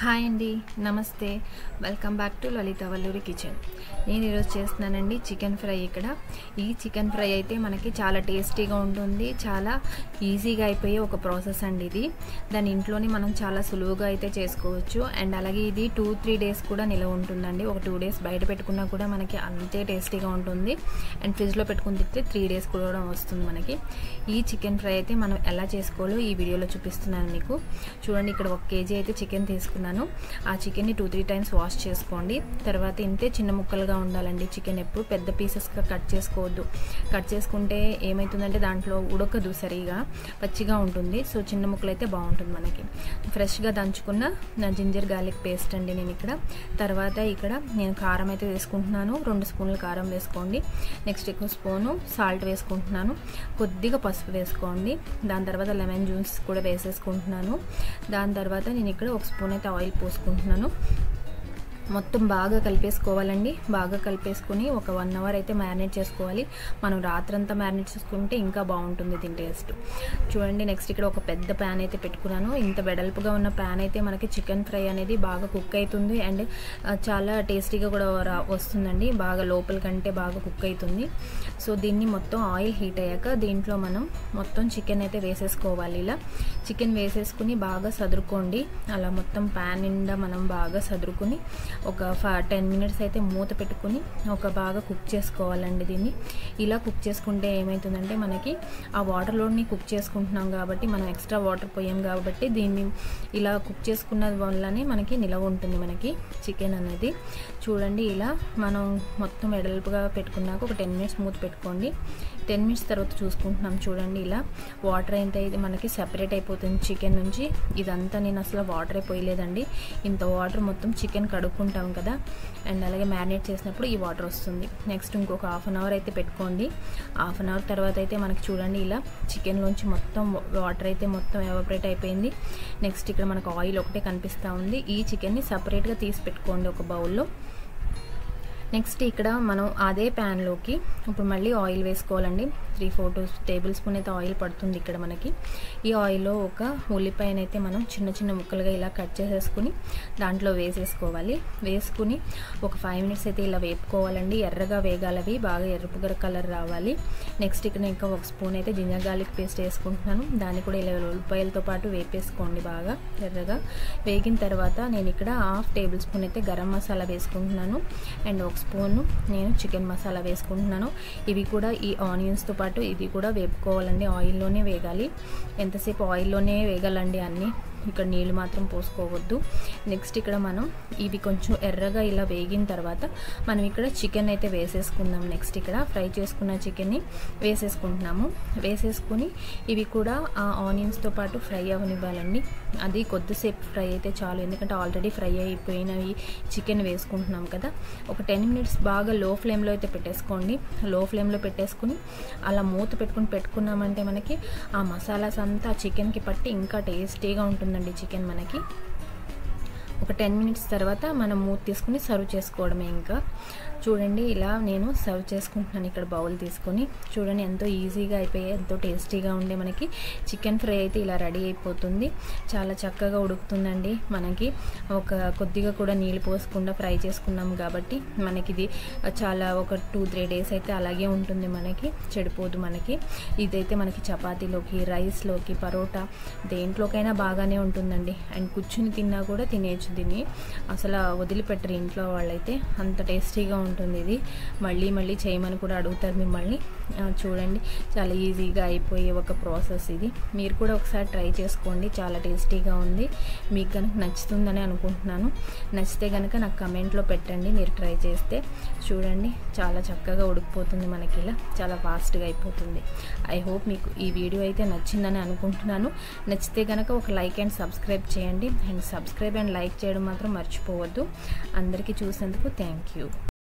Hi అండి, నమస్తే. Welcome back to Lalitha Valluri kitchen. నేను ఈరోజు చేస్తున్నానండి చికెన్ ఫ్రై. ఇక్కడ ఈ చికెన్ ఫ్రై అయితే మనకి చాలా టేస్టీగా ఉంటుంది, చాలా ఈజీగా అయిపోయే ఒక ప్రాసెస్ అండి ఇది. దాని ఇంట్లోనే మనం చాలా సులువుగా అయితే చేసుకోవచ్చు. అండ్ అలాగే ఇది 2-3 డేస్ కూడా నిలవ ఉంటుందండి. ఒక 2 డేస్ బయట పెట్టుకున్నా కూడా మనకి అంతే టేస్టీగా ఉంటుంది. అండ్ ఫ్రిడ్జ్లో పెట్టుకుని తింటే 3 డేస్ కూడా వస్తుంది మనకి. ఈ చికెన్ ఫ్రై అయితే మనం ఎలా చేసుకోవాలో ఈ వీడియోలో చూపిస్తున్నాను మీకు. చూడండి, ఇక్కడ 1 kg అయితే చికెన్ తీసుకున్నాను. ఆ చికెన్ని 2-3 టైమ్స్ వాష్ చేసుకోండి. తర్వాత ఇంతే చిన్న ముక్కలుగా ఉండాలండి చికెన్. ఎప్పుడు పెద్ద పీసెస్గా కట్ చేసుకోవద్దు. కట్ చేసుకుంటే ఏమవుతుందంటే దాంట్లో ఉడకదు సరిగా, పచ్చిగా ఉంటుంది. సో చిన్న ముక్కలు అయితే బాగుంటుంది మనకి. ఫ్రెష్గా దంచుకున్న జింజర్ గార్లిక్ పేస్ట్ అండి నేను ఇక్కడ. తర్వాత ఇక్కడ నేను కారం అయితే వేసుకుంటున్నాను. 2 స్పూన్లు కారం వేసుకోండి. నెక్స్ట్ 1 స్పూను సాల్ట్ వేసుకుంటున్నాను. కొద్దిగా పసుపు వేసుకోండి. దాని తర్వాత లెమన్ జ్యూస్ కూడా వేసేసుకుంటున్నాను. దాని తర్వాత నేను ఇక్కడ 1 స్పూన్ అయితే ఆయిల్ పోసుకుంటున్నాను. మొత్తం బాగా కలిపేసుకోవాలండి. బాగా కలిపేసుకుని ఒక 1 అవర్ అయితే మ్యారినేట్ చేసుకోవాలి. మనం రాత్రంతా మ్యారినేట్ చేసుకుంటే ఇంకా బాగుంటుంది దీని టేస్ట్. చూడండి, నెక్స్ట్ ఇక్కడ ఒక పెద్ద ప్యాన్ అయితే పెట్టుకున్నాను. ఇంత వెడల్పుగా ఉన్న ప్యాన్ అయితే మనకి చికెన్ ఫ్రై అనేది బాగా కుక్ అవుతుంది. అండ్ చాలా టేస్టీగా కూడా వస్తుందండి. బాగా లోపల కంటే బాగా కుక్ అవుతుంది. సో దీన్ని మొత్తం ఆయిల్ హీట్ అయ్యాక దీంట్లో మనం మొత్తం చికెన్ అయితే వేసేసుకోవాలి. ఇలా చికెన్ వేసేసుకుని బాగా సదురుకోండి. అలా మొత్తం ప్యాన్ నిండా మనం బాగా సదురుకుని ఒక 10 మినిట్స్ అయితే మూత పెట్టుకుని ఒక బాగా కుక్ చేసుకోవాలండి దీన్ని. ఇలా కుక్ చేసుకుంటే ఏమవుతుందంటే మనకి ఆ వాటర్లోని కుక్ చేసుకుంటున్నాం కాబట్టి మనం ఎక్స్ట్రా వాటర్ పోయాం కాబట్టి దీన్ని ఇలా కుక్ చేసుకున్న వల్లనే మనకి నిలవ ఉంటుంది మనకి చికెన్ అనేది. చూడండి, ఇలా మనం మొత్తం వెడల్పుగా పెట్టుకున్నాక ఒక 10 మినిట్స్ మూత పెట్టుకోండి. 10 మినిట్స్ తర్వాత చూసుకుంటున్నాం. చూడండి, ఇలా వాటర్ అయితే మనకి సెపరేట్ అయిపోతుంది చికెన్ నుంచి. ఇదంతా నేను అసలు వాటర్ పోయలేదండి. ఇంత వాటర్ మొత్తం చికెన్ కడుక్కుంటాం కదా, అండ్ అలాగే మ్యారినేట్ చేసినప్పుడు ఈ వాటర్ వస్తుంది. నెక్స్ట్ ఇంకొక 1/2 అవర్ అయితే పెట్టుకోండి. 1/2 అవర్ తర్వాత అయితే మనకి చూడండి ఇలా చికెన్లోంచి మొత్తం వాటర్ అయితే మొత్తం ఎవాపరేట్ అయిపోయింది. నెక్స్ట్ ఇక్కడ మనకు ఆయిల్ ఒకటే కనిపిస్తూ ఉంది. ఈ చికెన్ని సపరేట్గా తీసి పెట్టుకోండి ఒక బౌల్లో. నెక్స్ట్ ఇక్కడ మనం అదే ప్యాన్లోకి ఇప్పుడు మళ్ళీ ఆయిల్ వేసుకోవాలండి. 3-4 టేబుల్ స్పూన్ అయితే ఆయిల్ పడుతుంది ఇక్కడ మనకి. ఈ ఆయిల్లో ఒక ఉల్లిపాయనైతే మనం చిన్న చిన్న ముక్కలుగా ఇలా కట్ చేసేసుకుని దాంట్లో వేసేసుకోవాలి. వేసుకుని ఒక 5 మినిట్స్ అయితే ఇలా వేపుకోవాలండి. ఎర్రగా వేగాలవి, బాగా ఎరుపుగర కలర్ రావాలి. నెక్స్ట్ ఇక్కడ ఇంకా 1 స్పూన్ అయితే జింజర్ గార్లిక్ పేస్ట్ వేసుకుంటున్నాను. దాన్ని కూడా ఇలా ఉల్లిపాయలతో పాటు వేపేసుకోండి బాగా ఎర్రగా. వేగిన తర్వాత నేను ఇక్కడ 1/2 టేబుల్ స్పూన్ అయితే గరం మసాలా వేసుకుంటున్నాను. అండ్ 1 స్పూను నేను చికెన్ మసాలా వేసుకుంటున్నాను. ఇవి కూడా ఈ ఆనియన్స్తో పాటు ఇది కూడా వేపుకోవాలండి. ఆయిల్లోనే వేగాలి. ఎంతసేపు ఆయిల్లోనే వేగాలండి అన్నీ. ఇక్కడ నీళ్ళు మాత్రం పోసుకోవద్దు. నెక్స్ట్ ఇక్కడ మనం ఇవి కొంచెం ఎర్రగా ఇలా వేగిన తర్వాత మనం ఇక్కడ చికెన్ అయితే వేసేసుకుందాం. నెక్స్ట్ ఇక్కడ ఫ్రై చేసుకున్న చికెన్ని వేసేసుకుంటున్నాము. వేసేసుకుని ఇవి కూడా ఆ ఆనియన్స్తో పాటు ఫ్రై అవనివ్వాలండి. అది కొద్దిసేపు ఫ్రై అయితే చాలు, ఎందుకంటే ఆల్రెడీ ఫ్రై అయిపోయినవి చికెన్ వేసుకుంటున్నాం కదా. ఒక 10 మినిట్స్ బాగా లో ఫ్లేమ్లో అయితే పెట్టేసుకోండి. లో ఫ్లేమ్లో పెట్టేసుకుని అలా మూత పెట్టుకున్నామంటే మనకి ఆ మసాలాస్ అంతా చికెన్కి పట్టి ఇంకా టేస్టీగా ఉంటుంది చికెన్ మనకి. ఒక 10 మినిట్స్ తర్వాత మనం మూత తీసుకుని సర్వ్ చేసుకోవడమే. ఇంకా చూడండి, ఇలా నేను సర్వ్ చేసుకుంటున్నాను ఇక్కడ బౌల్ తీసుకొని. చూడండి, ఎంతో ఈజీగా అయిపోయి ఎంతో టేస్టీగా ఉండే మనకి చికెన్ ఫ్రై అయితే ఇలా రెడీ అయిపోతుంది. చాలా చక్కగా ఉడుకుతుందండి మనకి. కొద్దిగా కూడా నీళ్ళు పోసకుండా ఫ్రై చేసుకున్నాం కాబట్టి మనకి ఇది చాలా ఒక 2-3 డేస్ అయితే అలాగే ఉంటుంది మనకి, చెడిపోదు మనకి. ఇదైతే మనకి చపాతీలోకి, రైస్లోకి, పరోటా దేంట్లోకైనా బాగానే ఉంటుందండి. అండ్ కూర్చుని తిన్నా కూడా తినేయచ్చు దీన్ని. అసలు వదిలిపెట్టరు ఇంట్లో వాళ్ళైతే, అంత టేస్టీగా ఉంటుంది ఇది. మళ్ళీ మళ్ళీ చేయమని కూడా అడుగుతారు మిమ్మల్ని. చూడండి, చాలా ఈజీగా అయిపోయే ఒక ప్రాసెస్ ఇది. మీరు కూడా ఒకసారి ట్రై చేసుకోండి, చాలా టేస్టీగా ఉంది. మీకు కనుక నచ్చుతుందని అనుకుంటున్నాను. నచ్చితే కనుక నాకు కమెంట్లో పెట్టండి మీరు ట్రై చేస్తే. చూడండి, చాలా చక్కగా ఉడికిపోతుంది మనకి, ఇలా చాలా ఫాస్ట్గా అయిపోతుంది. ఐ హోప్ మీకు ఈ వీడియో అయితే నచ్చిందని అనుకుంటున్నాను. నచ్చితే కనుక ఒక లైక్ అండ్ సబ్స్క్రైబ్ చేయండి. అండ్ సబ్స్క్రైబ్ అండ్ లైక్ చేయడం మాత్రం మర్చిపోవద్దు. అందరికీ చూసేందుకు థ్యాంక్ యూ.